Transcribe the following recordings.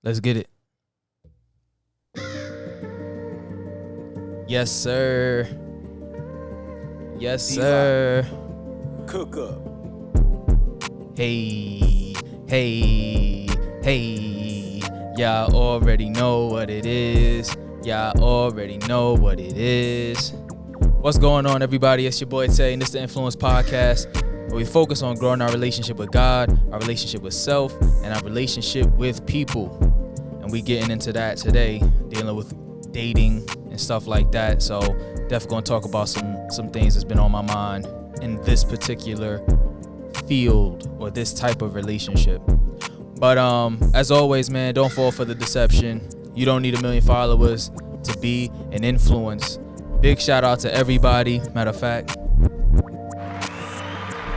Let's get it. Yes, sir. Yes, sir. Cook up. Hey, hey, hey. Y'all already know what it is. Y'all already know what it is. What's going on, everybody? It's your boy Tay, and this is the Nfluence Podcast, where we focus on growing our relationship with God, our relationship with self, and our relationship with people. And we getting into that today, dealing with dating and stuff like that. So definitely gonna talk about some things that's been on my mind in this particular field or this type of relationship. But as always, man, don't fall for the deception. You don't need 1 million followers to be an influence. Big shout out to everybody. Matter of fact,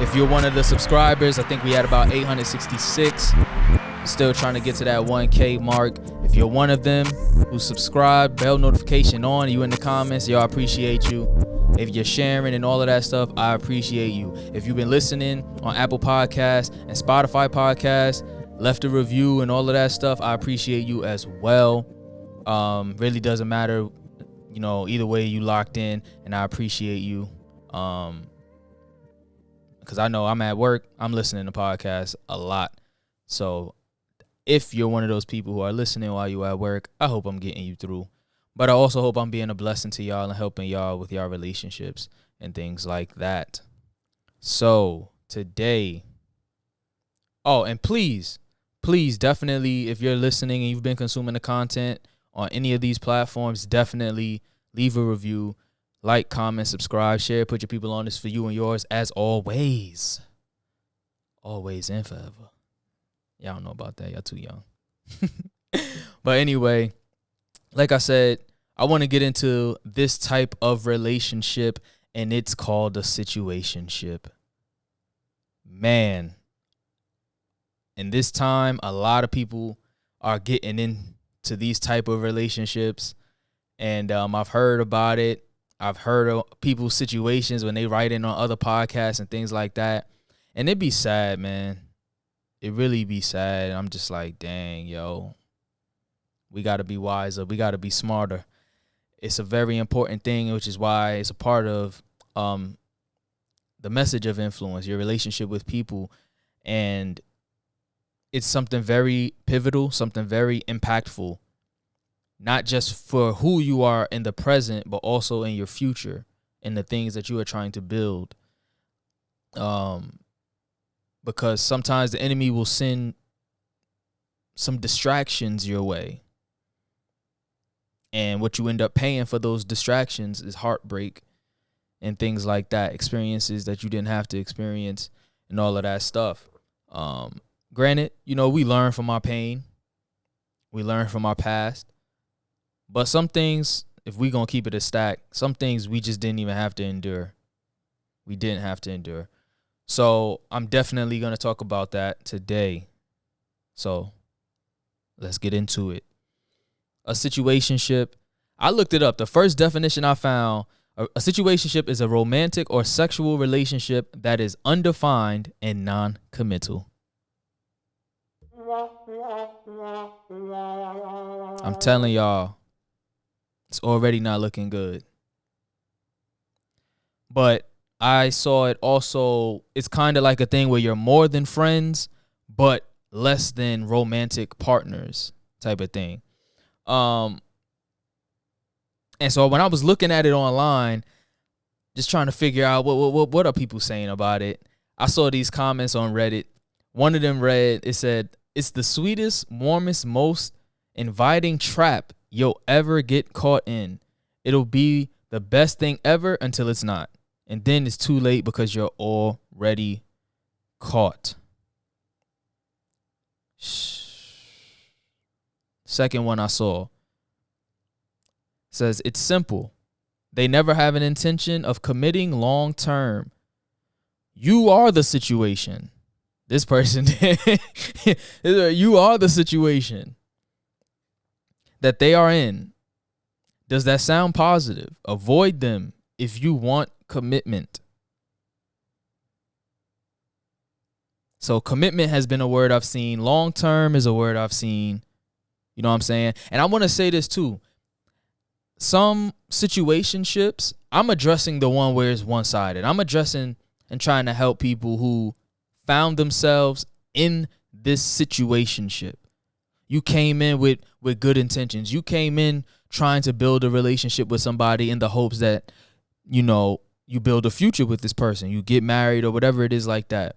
if you're one of the subscribers, I think we had about 866. Still trying to get to that 1K mark. If you're one of them who subscribe, bell notification on, you in the comments, y'all, appreciate you. If you're sharing and all of that stuff, I appreciate you. If you've been listening on Apple Podcasts and Spotify Podcasts, left a review and all of that stuff, I appreciate you as well. Really doesn't matter, you know, either way you locked in, and I appreciate you. Because I know I'm at work, I'm listening to podcasts a lot. So if you're one of those people who are listening while you're at work, I hope I'm getting you through. But I also hope I'm being a blessing to y'all and helping y'all with y'all relationships and things like that. So today, and please, definitely, if you're listening and you've been consuming the content on any of these platforms, definitely leave a review, like, comment, subscribe, share, put your people on this for you and yours as always. Always and forever. Y'all don't know about that. Y'all too young. But anyway, like I said, I want to get into this type of relationship, and it's called a situationship. Man, in this time, a lot of people are getting into these type of relationships, and I've heard about it. I've heard of people's situations when they write in on other podcasts and things like that, and it'd be sad, man. It really be sad. I'm just like, dang, yo, we got to be wiser. We got to be smarter. It's a very important thing, which is why it's a part of the message of influence, your relationship with people. And it's something very pivotal, something very impactful, not just for who you are in the present, but also in your future and the things that you are trying to build. Because sometimes the enemy will send some distractions your way. And what you end up paying for those distractions is heartbreak and things like that, experiences that you didn't have to experience and all of that stuff. Granted, you know, we learn from our pain. We learn from our past. But some things, if we going to keep it a stack, some things we just didn't even have to endure. We didn't have to endure. So I'm definitely going to talk about that today. So let's get into it. A situationship. I looked it up. The first definition I found, a situationship is a romantic or sexual relationship that is undefined and non-committal. I'm telling y'all, it's already not looking good. But I saw it also, it's kind of like a thing where you're more than friends, but less than romantic partners type of thing. And so when I was looking at it online, just trying to figure out what are people saying about it, I saw these comments on Reddit. One of them read, it said, "It's the sweetest, warmest, most inviting trap you'll ever get caught in. It'll be the best thing ever until it's not. And then it's too late because you're already caught." Second one I saw says, "It's simple. They never have an intention of committing long term. You are the situation." This person, you are the situation that they are in. Does that sound positive? Avoid them if you want commitment. So commitment has been a word I've seen. Long term is a word I've seen. You know what I'm saying? And I want to say this too. Some situationships, I'm addressing the one where it's one-sided. I'm addressing and trying to help people who found themselves in this situationship. You came in with good intentions. You came in trying to build a relationship with somebody in the hopes that, you know, you build a future with this person. You get married or whatever it is like that.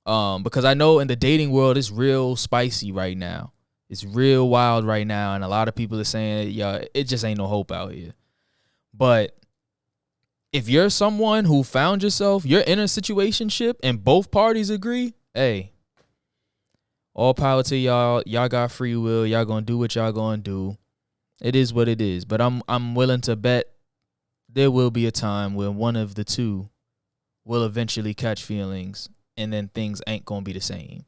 Because I know in the dating world, it's real spicy right now. It's real wild right now. And a lot of people are saying, yeah, it just ain't no hope out here. But if you're someone who found yourself, you're in a situationship and both parties agree, hey, all power to y'all. Y'all got free will. Y'all gonna do what y'all gonna do. It is what it is. But I'm willing to bet there will be a time where one of the two will eventually catch feelings, and then things ain't gonna be the same.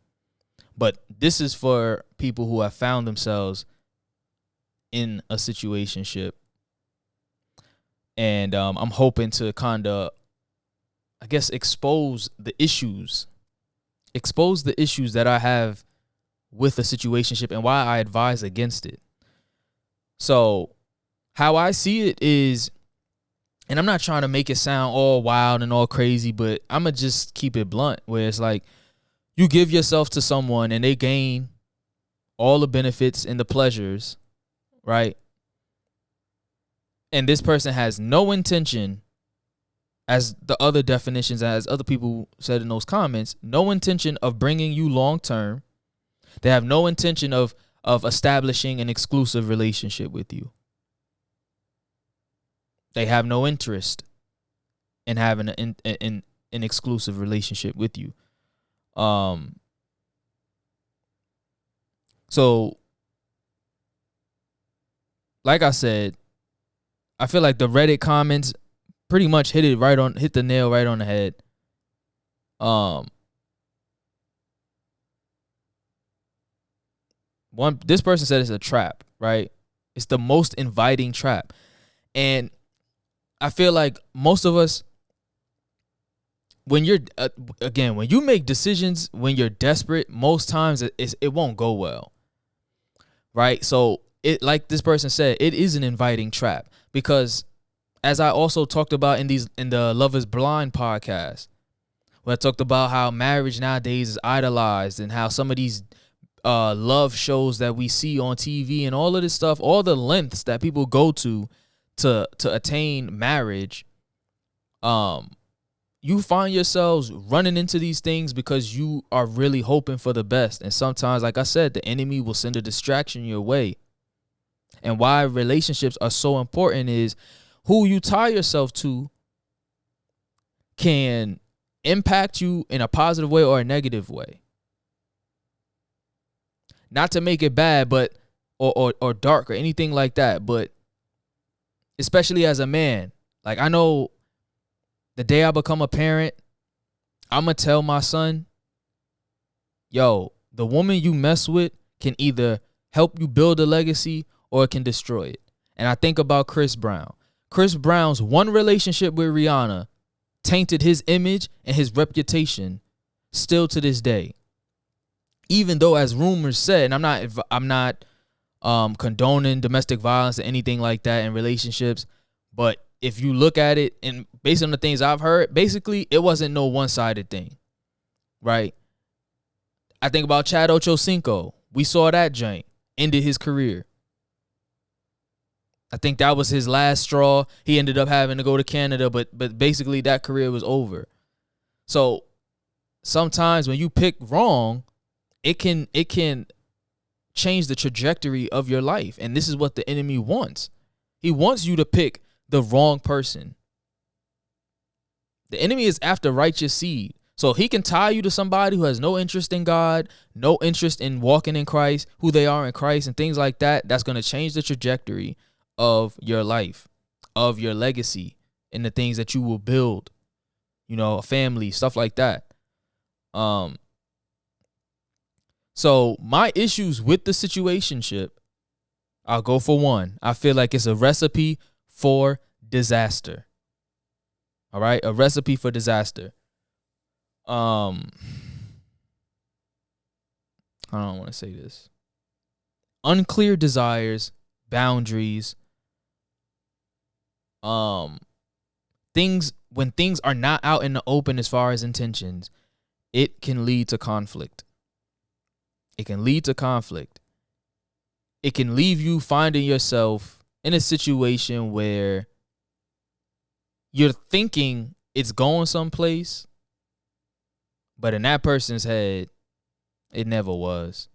But this is for people who have found themselves in a situationship, and I'm hoping to kind of, I guess, expose the issues that I have with a situationship and why I advise against it. So how I see it is, and I'm not trying to make it sound all wild and all crazy, but I'm going to just keep it blunt, where it's like you give yourself to someone and they gain all the benefits and the pleasures, right? And this person has no intention, as the other definitions, as other people said in those comments, no intention of bringing you long term. They have no intention of establishing an exclusive relationship with you. They have no interest in having an exclusive relationship with you. So, like I said, I feel like the Reddit comments pretty much hit the nail right on the head. This person said it's a trap, right? It's the most inviting trap. And I feel like most of us, when you're, when you make decisions, when you're desperate, most times it won't go well, right? So it, like this person said, it is an inviting trap, because as I also talked about in the Love is Blind podcast, where I talked about how marriage nowadays is idolized, and how some of these love shows that we see on TV and all of this stuff, all the lengths that people go to attain marriage, you find yourselves running into these things because you are really hoping for the best. And sometimes, like I said, the enemy will send a distraction your way. And why relationships are so important is who you tie yourself to can impact you in a positive way or a negative way. Not to make it bad, but or dark or anything like that, but especially as a man, like I know the day I become a parent, I'm going to tell my son, yo, the woman you mess with can either help you build a legacy or it can destroy it. And I think about Chris Brown. Chris Brown's one relationship with Rihanna tainted his image and his reputation still to this day. Even though, as rumors said, and I'm not condoning domestic violence or anything like that in relationships, but if you look at it and based on the things I've heard, basically it wasn't no one-sided thing, right? I think about Chad Ochocinco. We saw that joint ended his career. I think that was his last straw. He ended up having to go to Canada, but basically that career was over. So sometimes when you pick wrong, it can change the trajectory of your life. And this is what the enemy wants. He wants you to pick the wrong person. The enemy is after righteous seed. So he can tie you to somebody who has no interest in God, no interest in walking in Christ, who they are in Christ, and things like that. That's going to change the trajectory of your life, of your legacy, and the things that you will build, a family, stuff like that. So my issues with the situationship, I'll go for one. I feel like it's a recipe for disaster. All right, a recipe for disaster. I don't want to say this. unclear desires, boundaries, things when things are not out in the open as far as intentions, it can lead to conflict. It can lead to conflict. It can leave you finding yourself in a situation where you're thinking it's going someplace, but in that person's head, it never was.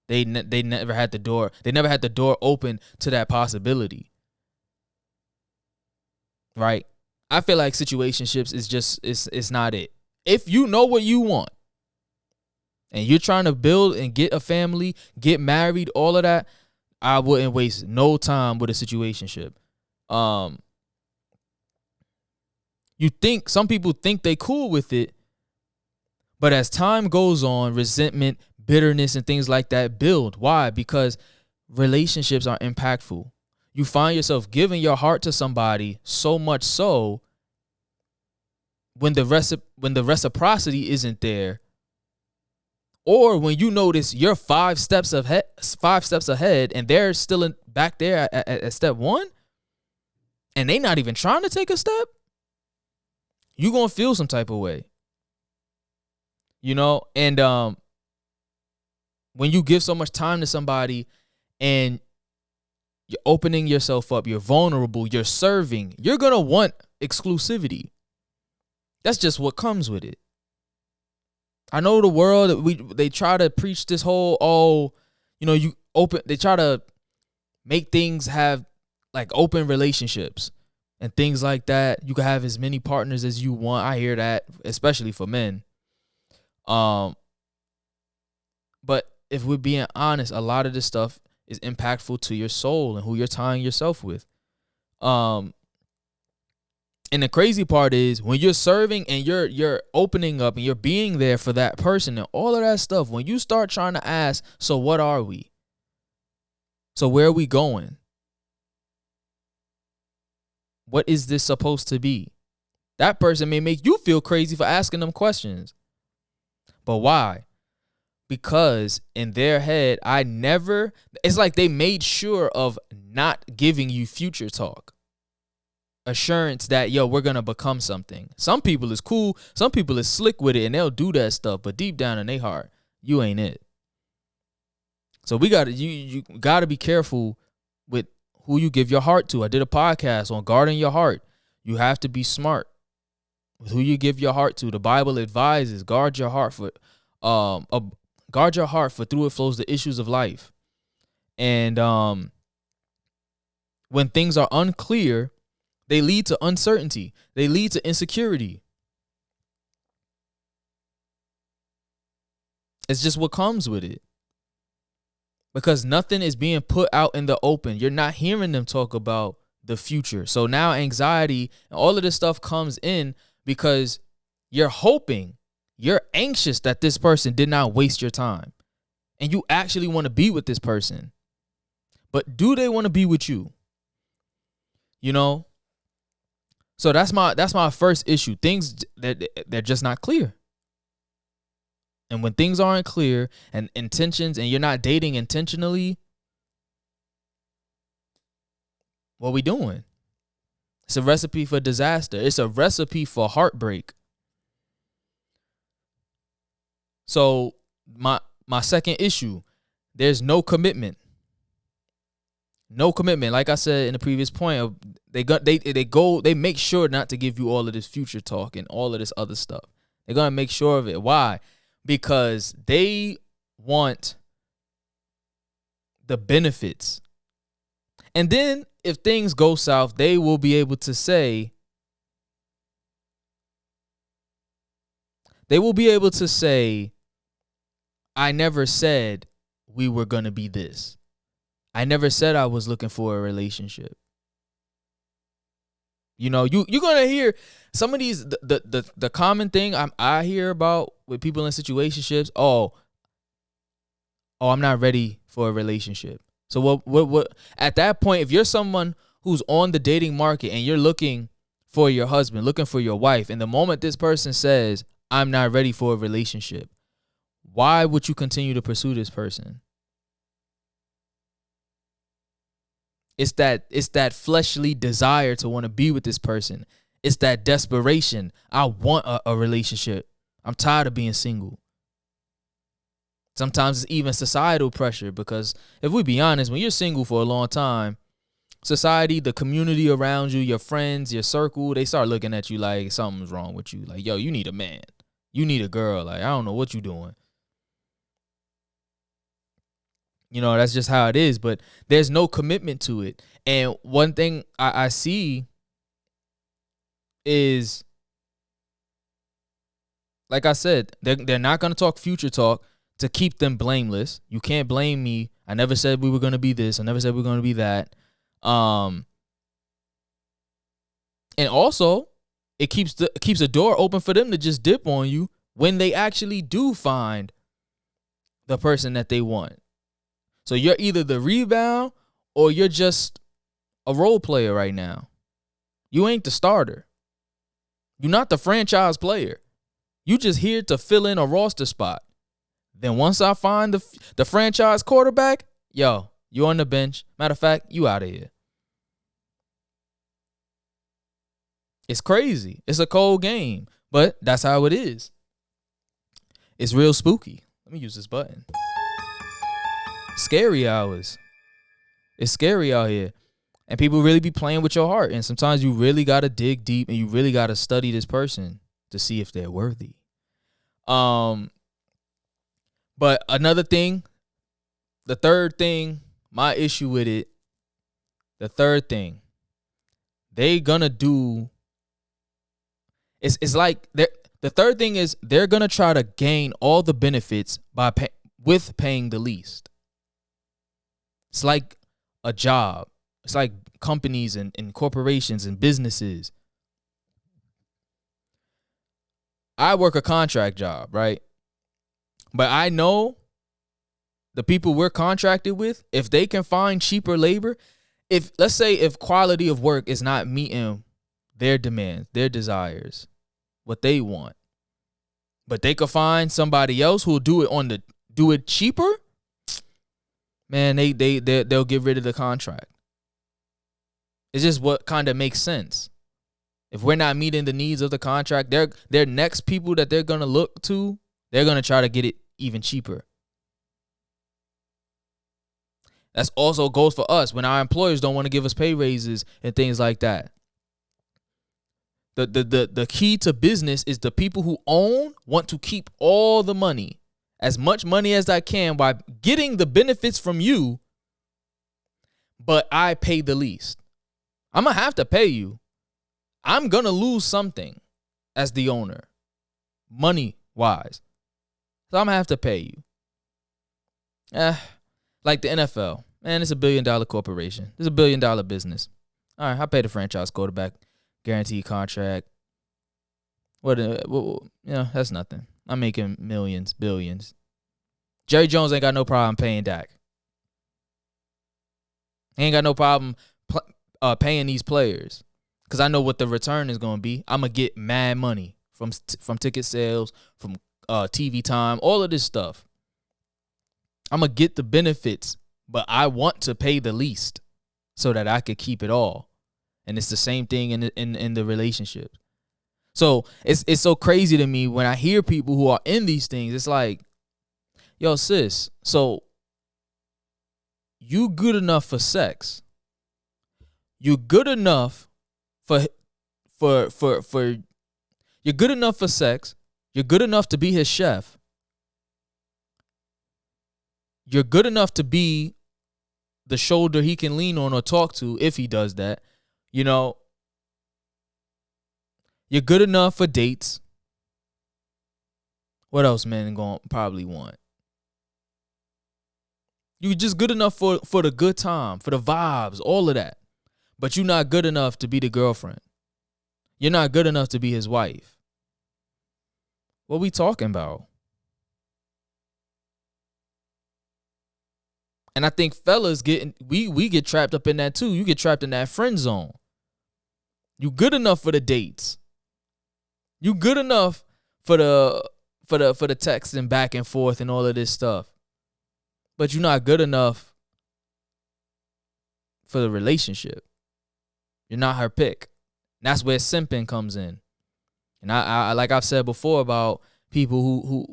They never had the door. They never had the door open to that possibility. Right? I feel like situationships is just it's not it. If you know what you want and you're trying to build and get a family, get married, all of that, I wouldn't waste no time with a situationship. Some people think they cool with it, but as time goes on, resentment, bitterness, and things like that build. Why? Because relationships are impactful. You find yourself giving your heart to somebody so much so when the reciprocity isn't there, or when you notice you're 5 steps ahead and they're still back there at step 1 and they not even trying to take a step, you're going to feel some type of way. You know, and when you give so much time to somebody and you're opening yourself up, you're vulnerable, you're serving, you're going to want exclusivity. That's just what comes with it. I know the world, they try to preach this whole, they try to make things have like open relationships and things like that. You can have as many partners as you want. I hear that, especially for men. But if we're being honest, a lot of this stuff is impactful to your soul and who you're tying yourself with. And the crazy part is when you're serving and you're opening up and you're being there for that person and all of that stuff, when you start trying to ask, so what are we? So where are we going? What is this supposed to be? That person may make you feel crazy for asking them questions. But why? Because in their head, it's like they made sure of not giving you future talk. Assurance that, we're going to become something. Some people is cool. Some people is slick with it and they'll do that stuff. But deep down in their heart, you ain't it. So you got to be careful with who you give your heart to. I did a podcast on guarding your heart. You have to be smart with who you give your heart to. The Bible advises guard your heart for through it flows the issues of life. And when things are unclear, they lead to uncertainty. They lead to insecurity. It's just what comes with it. Because nothing is being put out in the open. You're not hearing them talk about the future. So now anxiety and all of this stuff comes in because you're anxious that this person did not waste your time. And you actually want to be with this person. But do they want to be with you? You know? So that's my first issue. Things that they're just not clear. And when things aren't clear and intentions and you're not dating intentionally, what are we doing? It's a recipe for disaster. It's a recipe for heartbreak. So my second issue, there's no commitment. No commitment. Like I said in the previous point, they make sure not to give you all of this future talk and all of this other stuff. They're gonna make sure of it. Why? Because they want the benefits. And then if things go south, they will be able to say, I never said we were going to be this. I never said I was looking for a relationship. You know, you're going to hear some of these, the common thing I hear about with people in situationships. Oh, I'm not ready for a relationship. So what at that point, if you're someone who's on the dating market and you're looking for your husband, looking for your wife, and the moment this person says, I'm not ready for a relationship, why would you continue to pursue this person? It's that fleshly desire to want to be with this person. It's that desperation. I want a relationship. I'm tired of being single. Sometimes it's even societal pressure, because if we be honest, when you're single for a long time, society, the community around you, your friends, your circle, they start looking at you like something's wrong with you. Like, yo, you need a man. You need a girl. Like, I don't know what you're doing. You know, that's just how it is. But there's no commitment to it. And one thing I see is, like I said, they're not going to talk future talk to keep them blameless. You can't blame me. I never said we were going to be this. I never said we were going to be that. And also, it keeps a door open for them to just dip on you when they actually do find the person that they want. So you're either the rebound or you're just a role player right now. You ain't the starter. You're not the franchise player. You just here to fill in a roster spot. Then once I find the franchise quarterback, yo, you on the bench. Matter of fact, you out of here. It's crazy. It's a cold game, but that's how it is. It's real spooky. Let me use this button. Scary hours. It's scary out here. And people really be playing with your heart. And sometimes you really got to dig deep and you really got to study this person to see if they're worthy. But another thing, the third thing, my issue with it, the third thing, they gonna do, it's like, the third thing is they're gonna try to gain all the benefits with paying the least. It's like a job. It's like companies and corporations and businesses. I work a contract job, right? But I know the people we're contracted with, if they can find cheaper labor, let's say if quality of work is not meeting their demands, their desires, what they want, but they could find somebody else who'll do it cheaper, man, they'll get rid of the contract. It's just what kind of makes sense. If we're not meeting the needs of the contract, their next people that they're gonna look to, they're gonna try to get it even cheaper. That's also goes for us when our employers don't want to give us pay raises and things like that. The key to business is the people who own want to keep all the money, as much money as I can, by getting the benefits from you, but I pay the least. I'm going to have to pay you. I'm going to lose something as the owner, money-wise. So I'm going to have to pay you. Like the NFL. Man, it's $1 billion corporation. It's $1 billion business. All right, I pay the franchise quarterback, guaranteed contract. That's nothing. I'm making millions, billions. Jerry Jones ain't got no problem paying Dak. He ain't got no problem paying these players, because I know what the return is going to be. I'm going to get mad money from ticket sales, from TV time, all of this stuff. I'm going to get the benefits, but I want to pay the least so that I could keep it all. And it's the same thing in the relationship. So it's so crazy to me when I hear people who are in these things. It's like, yo, sis, so you good enough for sex. You're good enough for you're good enough for sex. You're good enough to be his chef. You're good enough to be the shoulder he can lean on or talk to if he does that. You know, you're good enough for dates. What else men gonna probably want? You're just good enough for the good time, for the vibes, all of that. But you're not good enough to be the girlfriend. You're not good enough to be his wife. What we talking about? And I think fellas we get trapped up in that too. You get trapped in that friend zone. You good enough for the dates. You good enough for the texting back and forth and all of this stuff. But you're not good enough for the relationship. You're not her pick. That's where simping comes in. And I like I've said before about people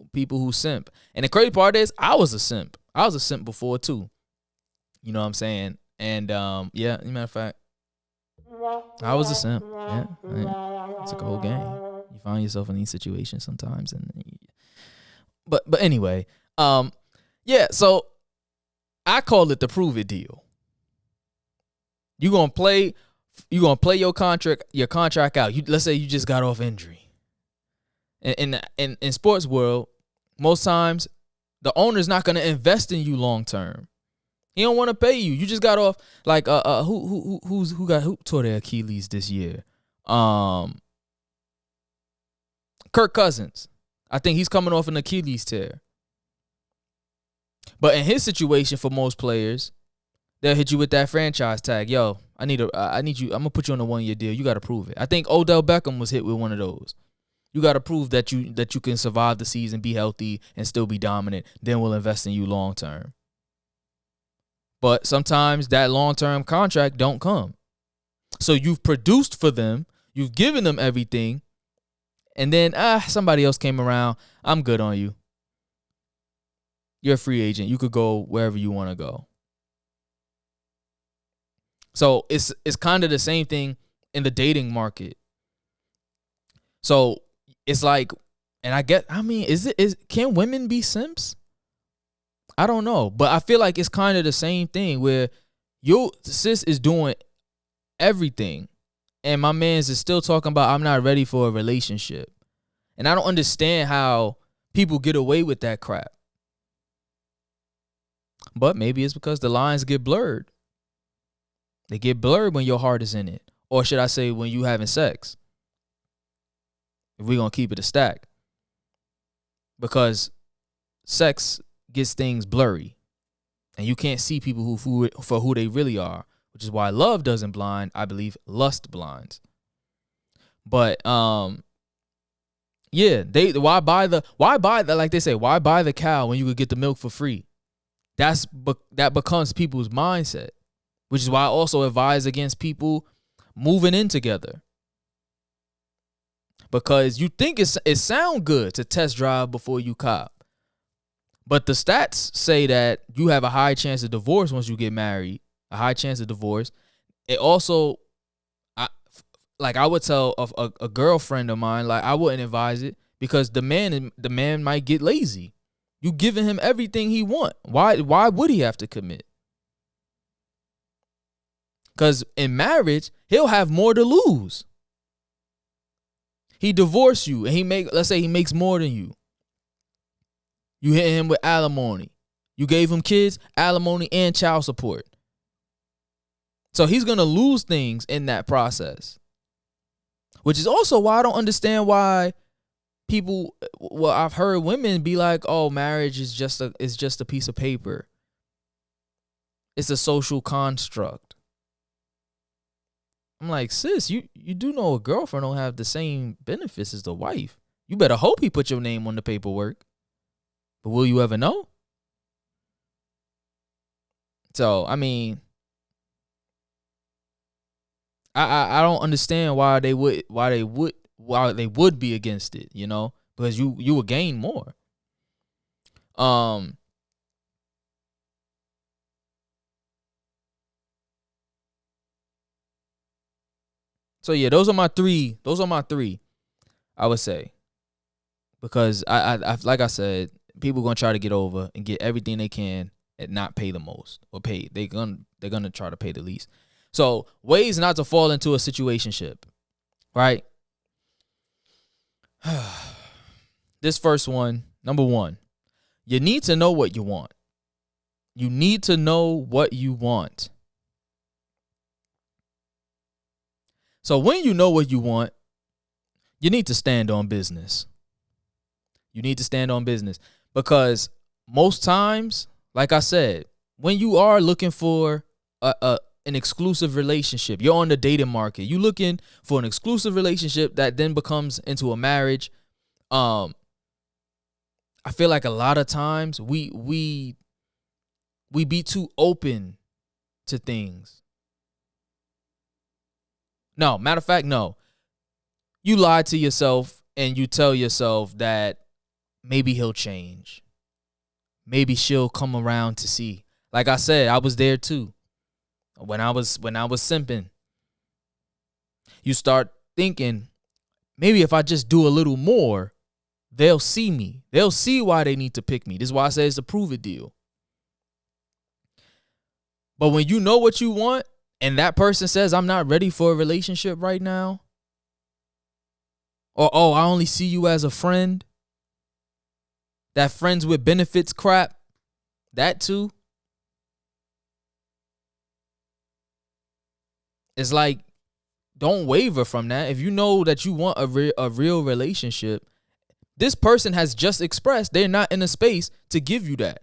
who simp. And the crazy part is I was a simp. I was a simp before too. You know what I'm saying? And yeah, as a matter of fact, I was a simp. Yeah. It's like a whole game. You find yourself in these situations sometimes, but anyway, yeah. So I call it the prove it deal. You gonna play your contract out. Let's say you just got off injury. In sports world, most times the owner's not gonna invest in you long term. He don't want to pay you. You just got off like who tore their Achilles this year? Kirk Cousins. I think he's coming off an Achilles tear. But in his situation, for most players, they'll hit you with that franchise tag. Yo, I need you. I'm gonna put you on a 1-year deal. You got to prove it. I think Odell Beckham was hit with one of those. You got to prove that you can survive the season, be healthy, and still be dominant. Then we'll invest in you long term. But sometimes that long-term contract don't come. So you've produced for them. You've given them everything. And then, somebody else came around. I'm good on you. You're a free agent. You could go wherever you want to go. So it's kind of the same thing in the dating market. So it's like, and can women be simps? I don't know, but I feel like it's kind of the same thing where your sis is doing everything and my man's is still talking about I'm not ready for a relationship. And I don't understand how people get away with that crap. But maybe it's because the lines get blurred. They get blurred when your heart is in it. Or should I say when you having sex? If we're going to keep it a stack. Because sex gets things blurry. And you can't see people for who they really are. Which is why love doesn't blind. I believe lust blinds. But yeah, why buy the like they say, why buy the cow when you could get the milk for free? That becomes people's mindset. Which is why I also advise against people moving in together. Because you think it sound good to test drive before you cop. But the stats say that you have a high chance of divorce once you get married. A high chance of divorce. It also, I would tell a girlfriend of mine, like I wouldn't advise it because the man might get lazy. You giving him everything he want. Why would he have to commit? Because in marriage, he'll have more to lose. He divorced you and let's say he makes more than you. You hit him with alimony. You gave him kids, alimony, and child support. So he's going to lose things in that process. Which is also why I don't understand why people, well, I've heard women be like, oh, marriage is just a piece of paper. It's a social construct. I'm like, sis, you do know a girlfriend don't have the same benefits as the wife. You better hope he put your name on the paperwork. But will you ever know? So, I mean, I don't understand why they would be against it, you know, because you would gain more. So yeah, those are my three. I would say, because I like I said, people gonna try to get over and get everything they can and not pay the most or pay. They're gonna try to pay the least. So ways not to fall into a situationship, right? This first one, number one, you need to know what you want. You need to know what you want. So when you know what you want, you need to stand on business. You need to stand on business because most times, like I said, when you are looking for an exclusive relationship, you're on the dating market, you're looking for an exclusive relationship that then becomes into a marriage. I feel like a lot of times we be too open to things. No, matter of fact, no. You lie to yourself and you tell yourself that maybe he'll change. Maybe she'll come around to see. Like I said, I was there too. When I was simping, you start thinking, maybe if I just do a little more, they'll see me. They'll see why they need to pick me. This is why I say it's a prove it deal. But when you know what you want and that person says, I'm not ready for a relationship right now, or, oh, I only see you as a friend, that friends with benefits crap, that too. It's like, don't waver from that. If you know that you want a real relationship, this person has just expressed they're not in a space to give you that.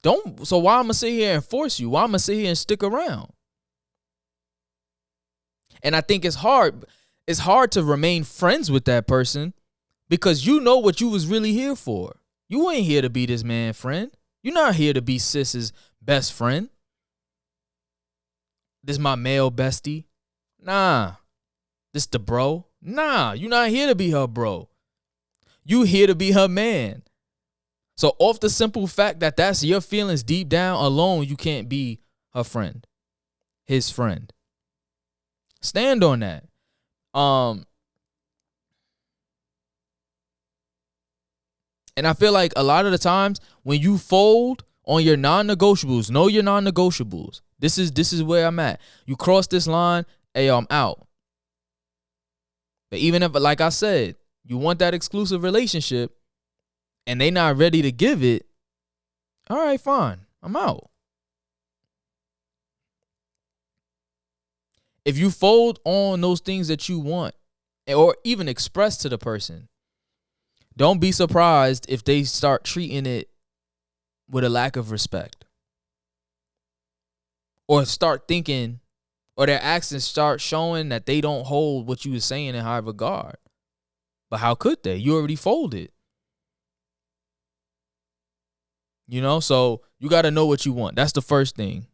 So why I'm going to sit here and force you? Why I'm going to sit here and stick around? And I think it's hard. It's hard to remain friends with that person because you know what you was really here for. You ain't here to be this man friend. You're not here to be sis's best friend. This my male bestie. Nah. This the bro. Nah, you're not here to be her bro. You here to be her man. So off the simple fact that that's your feelings deep down alone, you can't be her friend, his friend. Stand on that. And I feel like a lot of the times when you fold on your non-negotiables, know your non-negotiables. This is where I'm at. You cross this line, hey, I'm out. But even if, like I said, you want that exclusive relationship and they not ready to give it, all right, fine, I'm out. If you fold on those things that you want or even express to the person, don't be surprised if they start treating it with a lack of respect. Or start thinking, or their actions start showing that they don't hold what you were saying in high regard. But how could they? You already folded. You know, so you got to know what you want. That's the first thing.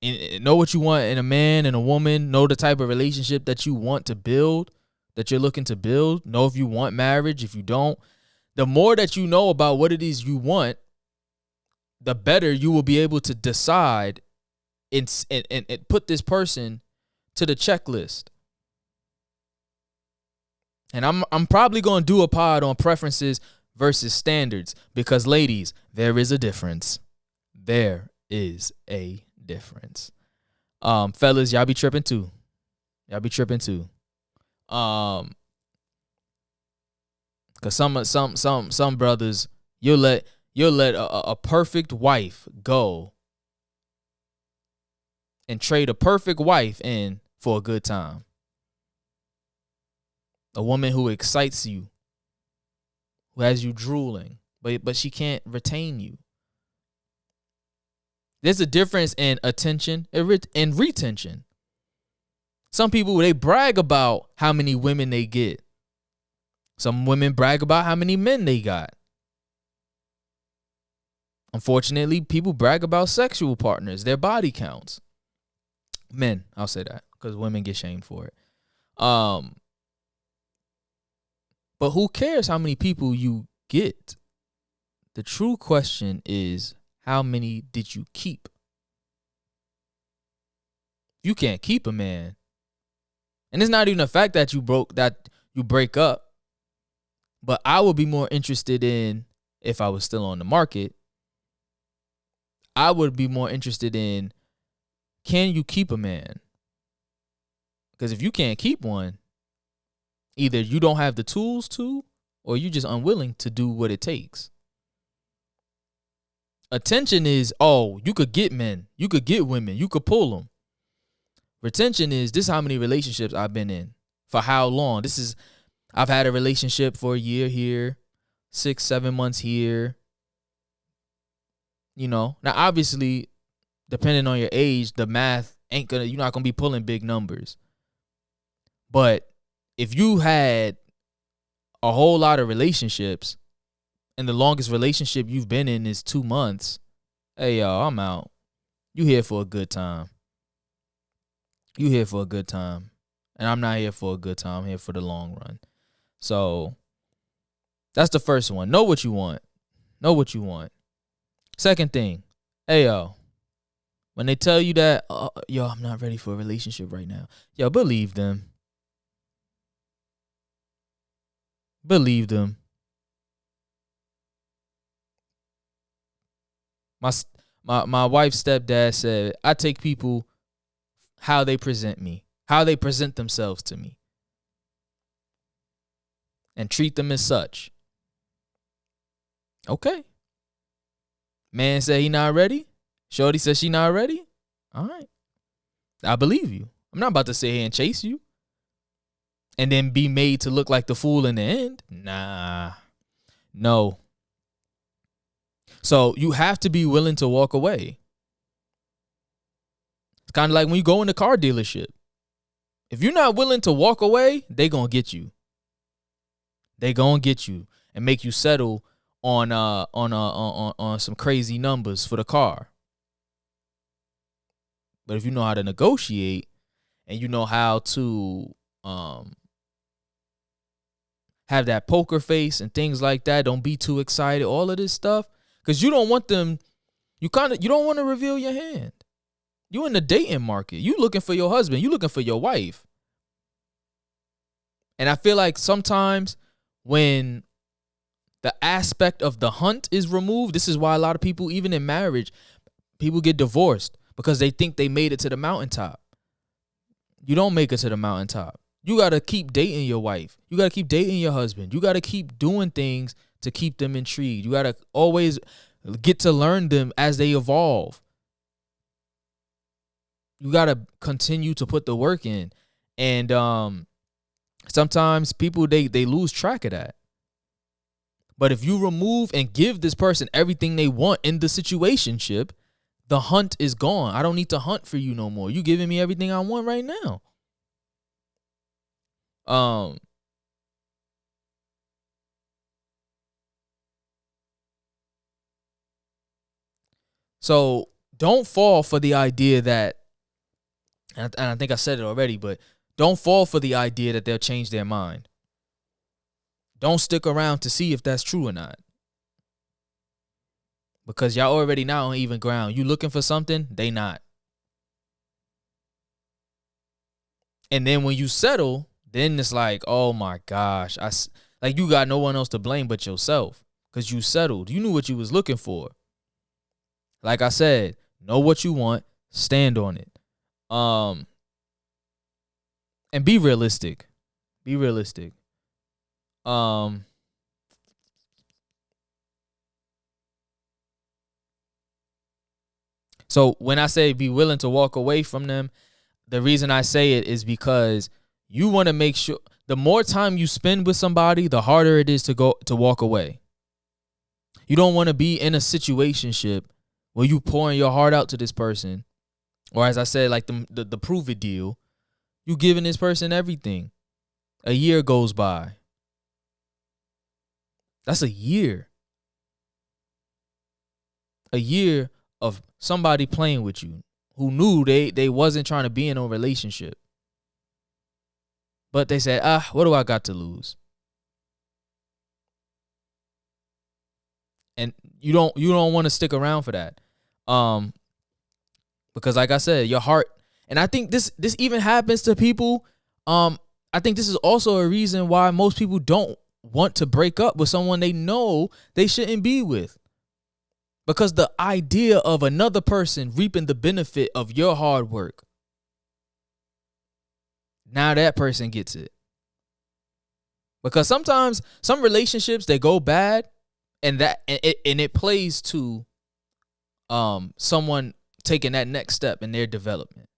And know what you want in a man and a woman. Know the type of relationship that you want to build, that you're looking to build. Know if you want marriage, if you don't. The more that you know about what it is you want, the better you will be able to decide and put this person to the checklist. And I'm probably going to do a pod on preferences versus standards because, ladies, there is a difference. There is a difference. Fellas, y'all be tripping too. Cause some brothers, you'll let a perfect wife go and trade a perfect wife in for a good time. A woman who excites you, who has you drooling, but she can't retain you. There's a difference in attention and retention. Some people, they brag about how many women they get. Some women brag about how many men they got. Unfortunately, people brag about sexual partners, their body counts. Men, I'll say that, because women get shamed for it. But who cares how many people you get? The true question is, how many did you keep? You can't keep a man. And it's not even the fact that you break up. But I would be more interested in, if I was still on the market, I would be more interested in, can you keep a man? Because if you can't keep one, either you don't have the tools to, or you're just unwilling to do what it takes. Attention is, oh, you could get men, you could get women, you could pull them. Retention is, this is how many relationships I've been in, for how long. I've had a relationship for a year here, 6-7 months here. You know, now obviously, depending on your age, the math you're not gonna be pulling big numbers. But if you had a whole lot of relationships and the longest relationship you've been in is 2 months, hey y'all, I'm out. You here for a good time. And I'm not here for a good time. I'm here for the long run. So that's the first one. Know what you want. Know what you want. Second thing, hey, yo, when they tell you that, yo, I'm not ready for a relationship right now. Yo, believe them. Believe them. My wife's stepdad said, I take people how they present me, how they present themselves to me, and treat them as such. Okay. Man said he not ready. Shorty said she not ready. All right. I believe you. I'm not about to sit here and chase you and then be made to look like the fool in the end. Nah. No. So you have to be willing to walk away. It's kind of like when you go in the car dealership. If you're not willing to walk away, they gonna get you. They gonna get you and make you settle on some crazy numbers for the car. But if you know how to negotiate and you know how to have that poker face and things like that, don't be too excited, all of this stuff, because you don't want them, you don't want to reveal your hand. You in the dating market. You looking for your husband. You looking for your wife. And I feel like sometimes when the aspect of the hunt is removed, this is why a lot of people, even in marriage, people get divorced because they think they made it to the mountaintop. You don't make it to the mountaintop. You got to keep dating your wife. You got to keep dating your husband. You got to keep doing things to keep them intrigued. You got to always get to learn them as they evolve. You got to continue to put the work in. And sometimes people, they lose track of that. But if you remove and give this person everything they want in the situationship, the hunt is gone. I don't need to hunt for you no more. You giving me everything I want right now. So don't fall for the idea that, and I think I said it already, but don't fall for the idea that they'll change their mind. Don't stick around to see if that's true or not. Because y'all already not on even ground. You looking for something, they not. And then when you settle, then it's like, oh my gosh, like you got no one else to blame but yourself because you settled. You knew what you was looking for. Like I said, know what you want, stand on it. And be realistic. Be realistic. So when I say be willing to walk away from them, the reason I say it is because you want to make sure the more time you spend with somebody, the harder it is to walk away. You don't want to be in a situationship where you pouring your heart out to this person, or as I said, like the prove it deal, you giving this person everything. A year goes by. That's a year. A year of somebody playing with you who knew they wasn't trying to be in a relationship. But they said, what do I got to lose? And you don't want to stick around for that. Because like I said, your heart, and I think this even happens to people. I think this is also a reason why most people don't want to break up with someone they know they shouldn't be with. Because the idea of another person reaping the benefit of your hard work, now that person gets it. Because sometimes some relationships, they go bad, and it plays to someone taking that next step in their development.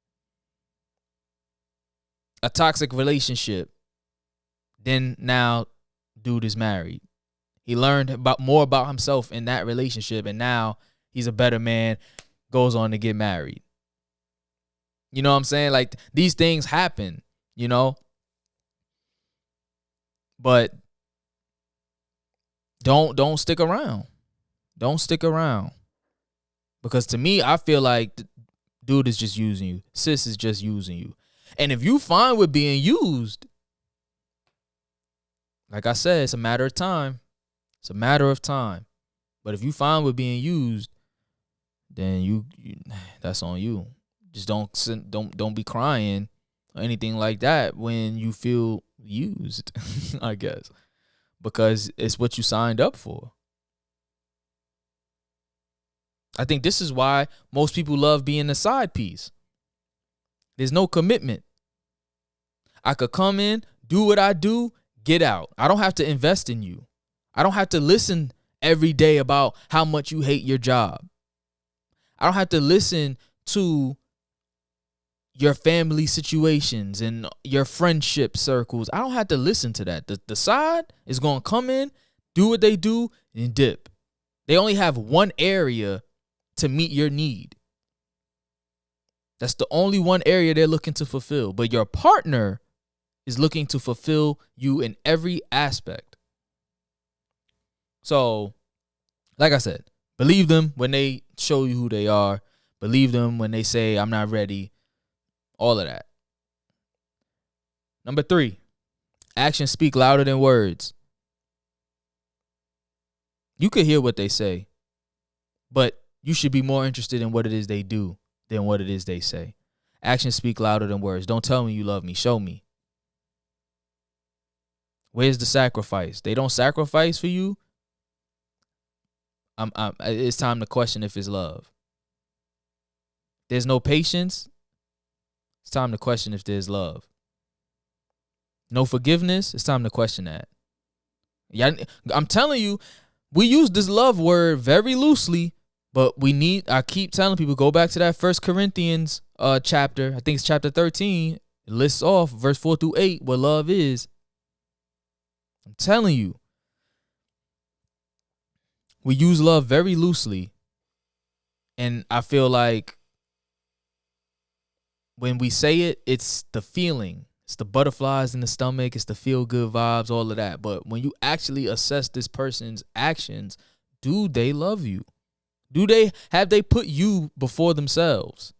A toxic relationship, then now dude is married. He learned more about himself in that relationship, and now he's a better man, goes on to get married. You know what I'm saying? Like, these things happen, you know? But don't stick around. Don't stick around. Because to me, I feel like dude is just using you. Sis is just using you. And if you fine with being used, like I said, it's a matter of time. It's a matter of time. But if you fine with being used, then you that's on you. Just don't be crying or anything like that when you feel used, I guess, because it's what you signed up for. I think this is why most people love being a side piece. There's no commitment. I could come in, do what I do, get out. I don't have to invest in you. I don't have to listen every day about how much you hate your job. I don't have to listen to your family situations and your friendship circles. I don't have to listen to that. The side is going to come in, do what they do, and dip. They only have one area to meet your need. That's the only one area they're looking to fulfill. But your partner is looking to fulfill you in every aspect. So, like I said, believe them when they show you who they are. Believe them when they say, I'm not ready. All of that. Number 3, actions speak louder than words. You could hear what they say, but you should be more interested in what it is they do than what it is they say. Actions speak louder than words. Don't tell me you love me. Show me. Where's the sacrifice? They don't sacrifice for you. It's time to question if it's love. There's no patience. It's time to question if there's love. No forgiveness. It's time to question that. Yeah, I'm telling you, we use this love word very loosely, but I keep telling people, go back to that 1 Corinthians chapter. I think it's chapter 13. It lists off verse 4 through 8 what love is. I'm telling you. We use love very loosely. And I feel like when we say it, it's the feeling. It's the butterflies in the stomach. It's the feel-good vibes, all of that. But when you actually assess this person's actions, do they love you? Have they put you before themselves?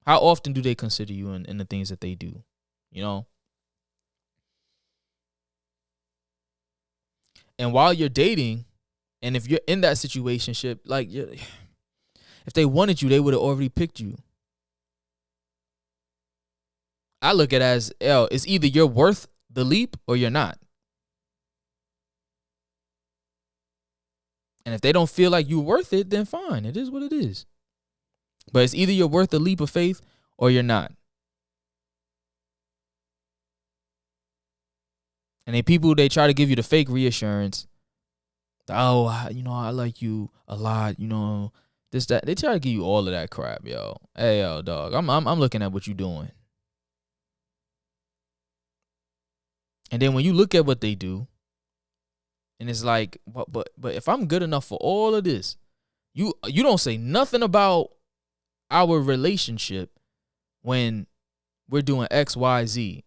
How often do they consider you in the things that they do? You know? And while you're dating, and if you're in that situationship, like, if they wanted you, they would have already picked you. I look at it as, it's either you're worth the leap or you're not. And if they don't feel like you're worth it, then fine. It is what it is. But it's either you're worth the leap of faith or you're not. And then people, they try to give you the fake reassurance. Oh, I like you a lot, this, that. They try to give you all of that crap, yo. Hey, yo, dog, I'm looking at what you're doing. And then when you look at what they do, and it's like, but if I'm good enough for all of this, you don't say nothing about our relationship when we're doing X, Y, Z.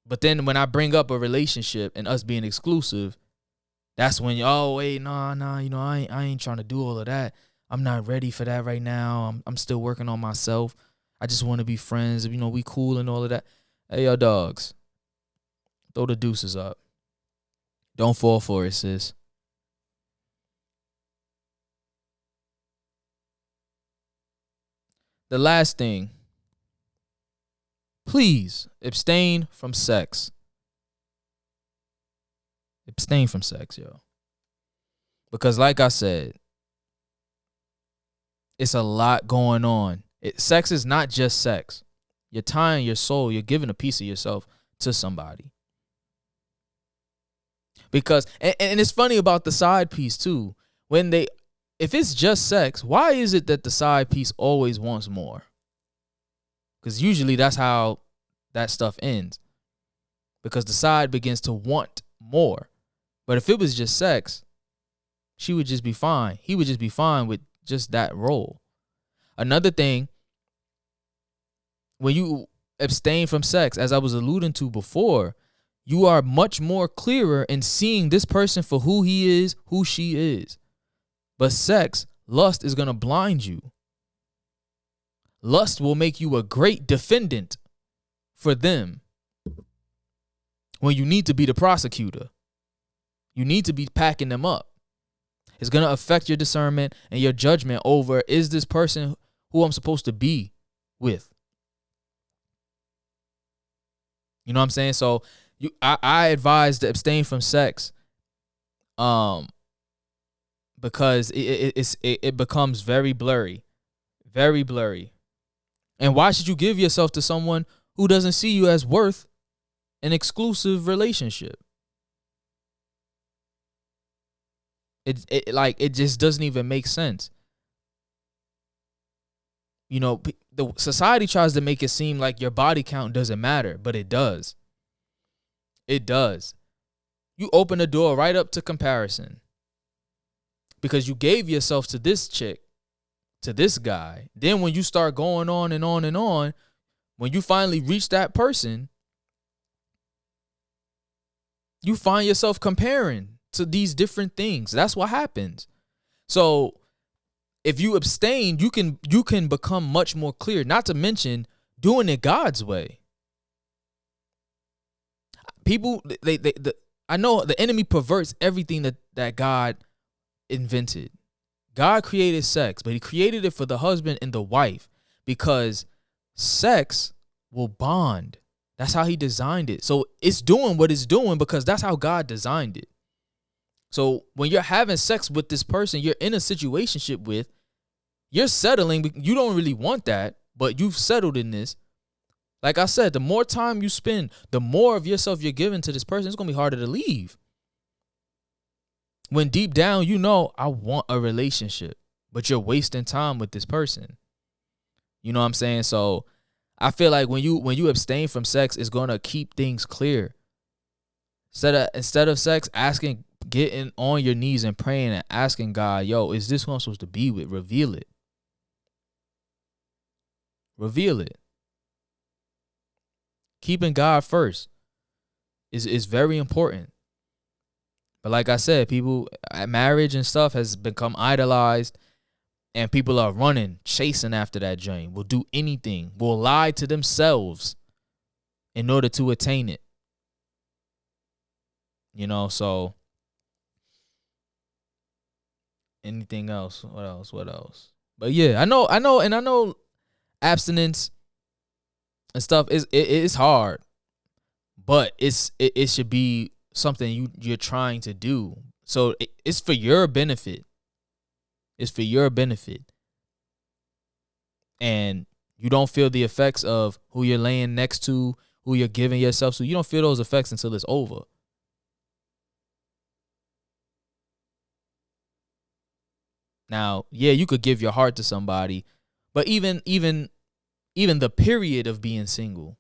But then when I bring up a relationship and us being exclusive, that's when, wait, nah, I ain't trying to do all of that. I'm not ready for that right now. I'm still working on myself. I just want to be friends. We cool and all of that. Hey, yo, dogs, throw the deuces up. Don't fall for it, sis. The last thing, please abstain from sex. Abstain from sex, yo. Because like I said, it's a lot going on. Sex is not just sex. You're tying your soul. You're giving a piece of yourself to somebody. Because, and it's funny about the side piece too. If it's just sex, why is it that the side piece always wants more? Because usually that's how that stuff ends. Because the side begins to want more. But if it was just sex, she would just be fine. He would just be fine with just that role. Another thing, when you abstain from sex, as I was alluding to before, you are much more clearer in seeing this person for who he is, who she is. But sex, lust is going to blind you. Lust will make you a great defendant for them when you need to be the prosecutor. You need to be packing them up. It's going to affect your discernment and your judgment over, is this person who I'm supposed to be with? You know what I'm saying? So I advise to abstain from sex because it becomes very blurry. Very blurry. And why should you give yourself to someone who doesn't see you as worth an exclusive relationship? It just doesn't even make sense. You know, the society tries to make it seem like your body count doesn't matter, but it does. It does. You open the door right up to comparison because you gave yourself to this chick, to this guy. Then when you start going on and on and on, when you finally reach that person, you find yourself comparing to these different things. That's what happens. So if you abstain, you can become much more clear, not to mention doing it God's way. People, I know the enemy perverts everything that God invented. God created sex, but he created it for the husband and the wife because sex will bond. That's how he designed it. So it's doing what it's doing because that's how God designed it. So when you're having sex with this person you're in a situationship with, you're settling. You don't really want that, but you've settled in this. Like I said, the more time you spend, the more of yourself you're giving to this person, it's going to be harder to leave. When deep down, you know, I want a relationship, but you're wasting time with this person. You know what I'm saying? So I feel like when you abstain from sex, it's going to keep things clear. Instead of sex, getting on your knees and praying and asking God, yo, is this who I'm supposed to be with? Reveal it. Reveal it. Keeping God first is very important. But like I said, people, marriage and stuff has become idolized, and people are running, chasing after that dream. Will do anything, will lie to themselves in order to attain it. You know, so anything else? What else? But yeah, I know abstinence and stuff is hard, but it should be something you're trying to do. So it's for your benefit. It's for your benefit. And you don't feel the effects of who you're laying next to, who you're giving yourself to. You don't feel those effects until it's over. Now, yeah, you could give your heart to somebody, but even the period of being single,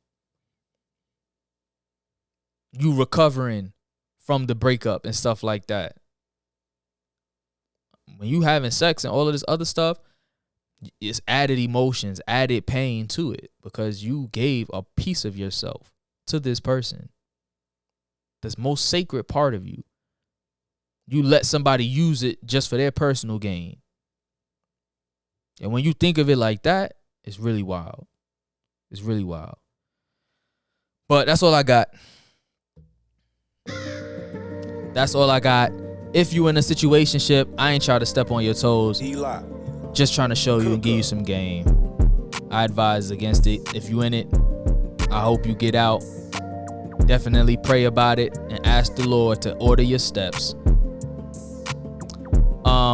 you recovering from the breakup and stuff like that. When you having sex and all of this other stuff, it's added emotions, added pain to it because you gave a piece of yourself to this person. This most sacred part of you. You let somebody use it just for their personal gain. And when you think of it like that, it's really wild. It's really wild. But that's all I got. That's all I got. If you in a situationship, I ain't trying to step on your toes. Just trying to show you and give you some game. I advise against it. If you in it, I hope you get out. Definitely pray about it and ask the Lord to order your steps.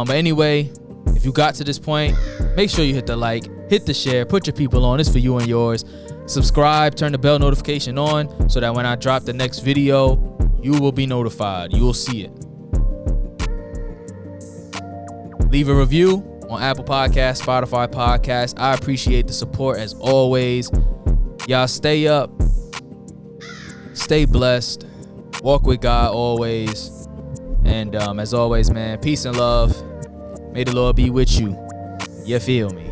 But anyway, if you got to this point, make sure you hit the like, hit the share, put your people on. It's for you and yours. Subscribe, turn the bell notification on so that when I drop the next video, you will be notified. You will see it. Leave a review on Apple Podcasts, Spotify Podcasts. I appreciate the support as always. Y'all stay up. Stay blessed. Walk with God always. And as always, man, peace and love. May the Lord be with you. You feel me?